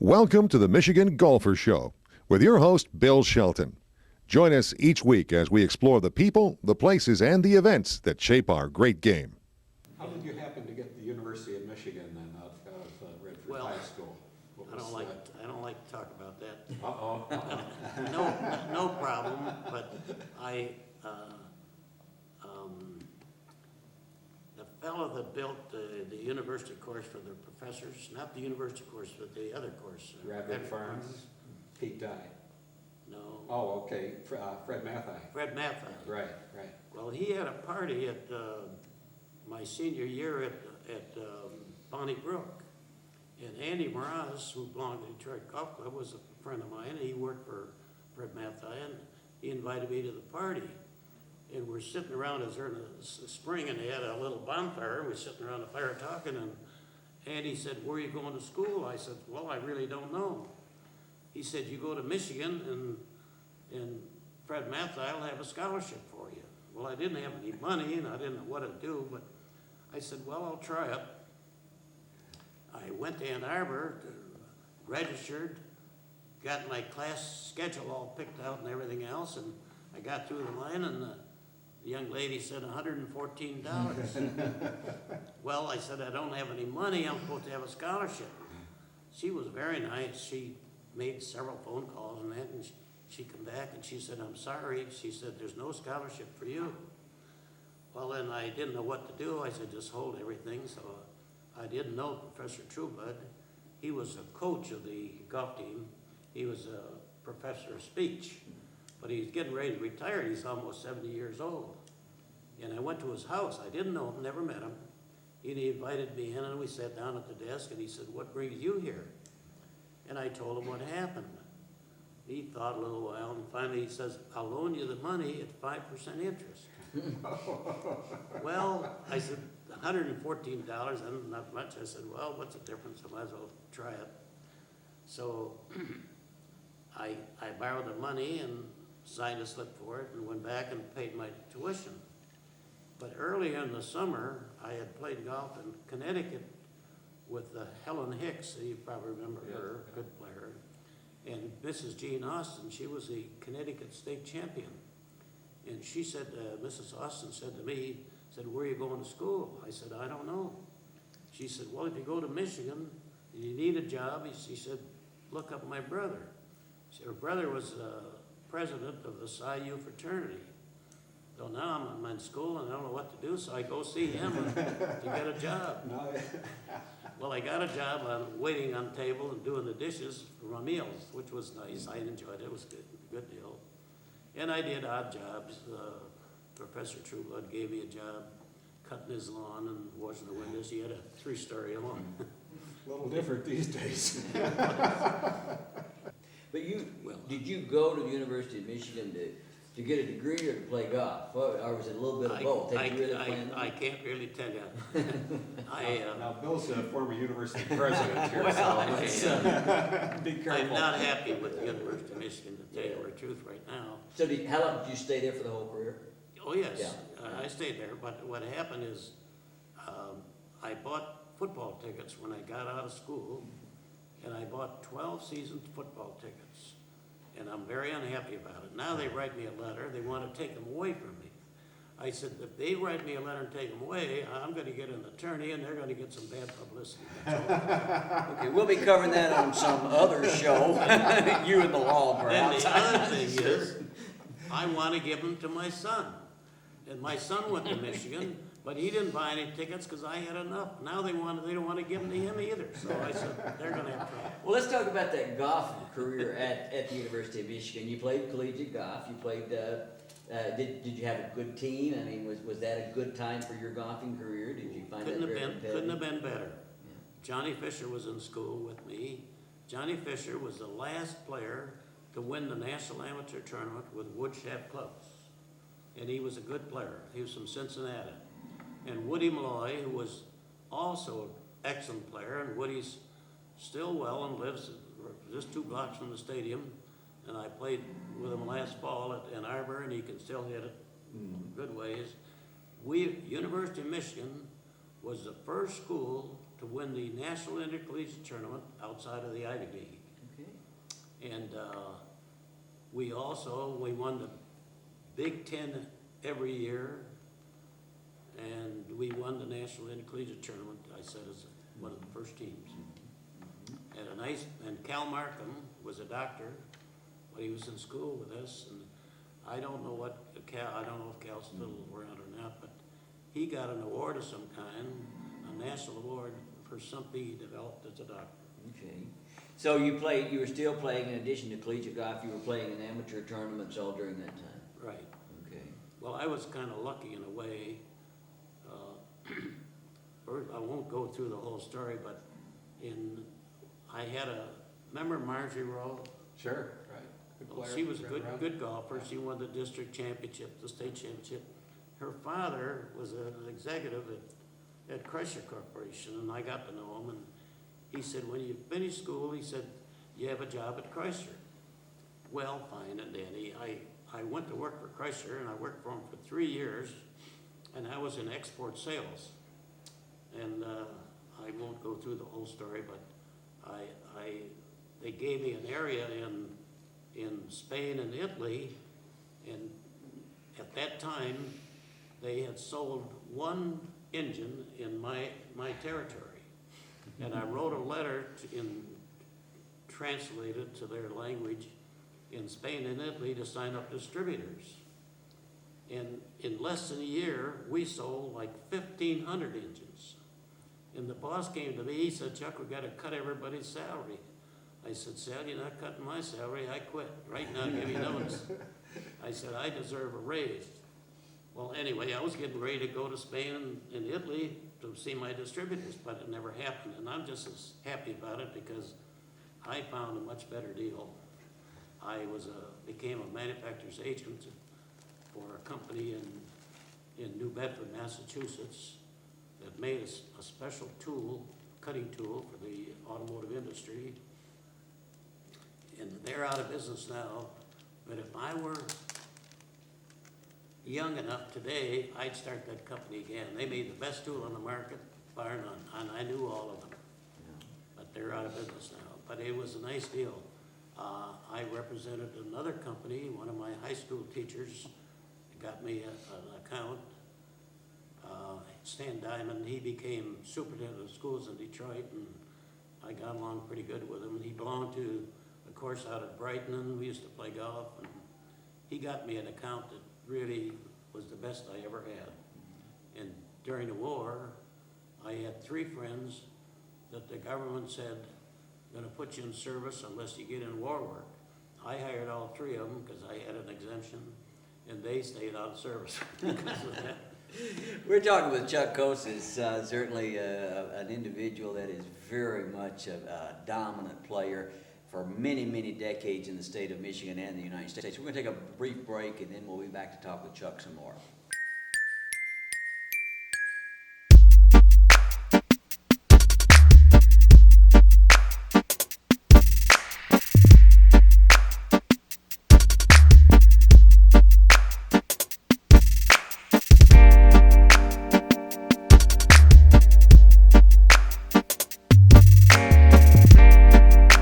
Welcome to the Michigan Golfer Show with your host, Bill Shelton. Join us each week as we explore the people, the places, and the events that shape our great game. How did you happen to get the University of Michigan then out of Redford High School? I don't like to talk about that. Uh-oh. No problem, but the fellow that built the university course for the professors, not the university course, but the other course. Rabbit Farms, Pete Dye. No. Oh, okay, Fred Mathai. Fred Mathai. Right. Well, he had a party at my senior year at Bonnie Brook. And Andy Mraz, who belonged to Detroit Golf Club, was a friend of mine, and he worked for Fred Mathai, and he invited me to the party. And we're sitting around, it was during the spring, and they had a little bonfire, and we're sitting around the fire talking, and Andy said, "Where are you going to school?" I said, "Well, I really don't know." He said, "You go to Michigan, and Fred Mathai will have a scholarship for you." Well, I didn't have any money, and I didn't know what to do, but I said, "Well, I'll try it." I went to Ann Arbor, registered, got my class schedule all picked out and everything else, and I got through the line, and the young lady said $114. Well, I said, "I don't have any money, I'm supposed to have a scholarship." She was very nice. She made several phone calls and that, and she come back and she said, "I'm sorry." She said, "There's no scholarship for you." Well, then I didn't know what to do. I said, "Just hold everything." So I didn't know Professor Trueblood. He was a coach of the golf team. He was a professor of speech, but he's getting ready to retire. He's almost 70 years old. And I went to his house. I didn't know him, never met him. And he invited me in, and we sat down at the desk, and he said, "What brings you here?" And I told him what happened. He thought a little while, and finally he says, "I'll loan you the money at 5% interest." Well, I said, $114, and not much. I said, "Well, what's the difference? I might as well try it." So I borrowed the money and signed a slip for it and went back and paid my tuition. But earlier in the summer, I had played golf in Connecticut with Helen Hicks. You probably remember her, good player. And Mrs. Jean Austin, she was the Connecticut state champion. And she said, Mrs. Austin said to me, "Where are you going to school?" I said, "I don't know." She said, "Well, if you go to Michigan and you need a job," she said, "look up my brother." Her brother was president of the Psi U fraternity. So now I'm in school and I don't know what to do, so I go see him to get a job. Well, I got a job waiting on the table and doing the dishes for my meals, which was nice. I enjoyed it. It was a good deal. And I did odd jobs. Professor Trueblood gave me a job cutting his lawn and washing the windows. He had a 3-story lawn. A little different these days. But did you go to the University of Michigan to get a degree or to play golf? Or was it a little bit of both? I can't really tell you. Now, Bill's a former university president here, so let's be careful. I'm not happy with the University of Michigan, to tell you the truth right now. So how long did you stay there for the whole career? Oh, yes. Yeah. I stayed there, but what happened is I bought football tickets when I got out of school, and I bought 12 season football tickets, and I'm very unhappy about it. Now they write me a letter. They want to take them away from me. I said, if they write me a letter and take them away, I'm going to get an attorney, and they're going to get some bad publicity. Okay, we'll be covering that on some other show. You and the law, And perhaps. the other thing is, I want to give them to my son. And my son went to Michigan, but he didn't buy any tickets because I had enough. Now they don't want to give them to him either. So I said, they're going to have trouble. Well, let's talk about that golf career at the University of Michigan. You played collegiate golf. You played. Did you have a good team? I mean, was that a good time for your golfing career? Did you find Couldn't have been better. Yeah. Johnny Fisher was in school with me. Johnny Fisher was the last player to win the National Amateur Tournament with Woodshed clubs. And he was a good player. He was from Cincinnati. And Woody Malloy, who was also an excellent player, and Woody's still well and lives just 2 blocks from the stadium. And I played with him last fall at Ann Arbor, and he can still hit it good ways. University of Michigan was the first school to win the National Intercollegiate Tournament outside of the Ivy League. Okay. And we won the Big Ten every year, and we won the National Intercollegiate Tournament, I said, as one of the first teams. And Cal Markham was a doctor, but he was in school with us, and I don't know if Cal's still around or not, but he got an award of some kind, a national award for something he developed as a doctor. Okay. So you were still playing, in addition to collegiate golf, you were playing in amateur tournaments all during that time? Right. Okay. Well, I was kind of lucky in a way. I won't go through the whole story, but remember Marjorie Rowe? Sure, right. Good Well, player, she was a been around. good golfer. She won the district championship, the state championship. Her father was an executive at Chrysler Corporation, and I got to know him, and he said, when you finish school, he said, you have a job at Chrysler. Well, fine and dandy. I went to work for Chrysler, and I worked for him for 3 years, and I was in export sales. And I won't go through the whole story, but they gave me an area in Spain and Italy, and at that time, they had sold one engine in my territory. And I wrote a letter translated to their language in Spain and Italy to sign up distributors. And in less than a year, we sold like 1,500 engines. And the boss came to me, he said, Chuck, we gotta cut everybody's salary. I said, Sal, you're not cutting my salary, I quit. Right now, give me notice. I said, I deserve a raise. Well, anyway, I was getting ready to go to Spain and Italy to see my distributors, but it never happened. And I'm just as happy about it because I found a much better deal. I became a manufacturer's agent for a company in New Bedford, Massachusetts, that made a special tool, cutting tool for the automotive industry. And they're out of business now, but if I were young enough today, I'd start that company again. They made the best tool on the market, bar none, and I knew all of them. But they're out of business now. But it was a nice deal. I represented another company, one of my high school teachers got me an account. Stan Diamond, he became superintendent of schools in Detroit, and I got along pretty good with him. And he belonged to a course out at Brighton, and we used to play golf. And he got me an account that really was the best I ever had. And during the war, I had 3 friends that the government said, gonna put you in service unless you get in war work. I hired all 3 of them because I had an exemption, and they stayed out of service because of that. We're talking with Chuck Kocsis, certainly an individual that is very much a dominant player for many, many decades in the state of Michigan and the United States. We're going to take a brief break, and then we'll be back to talk with Chuck some more.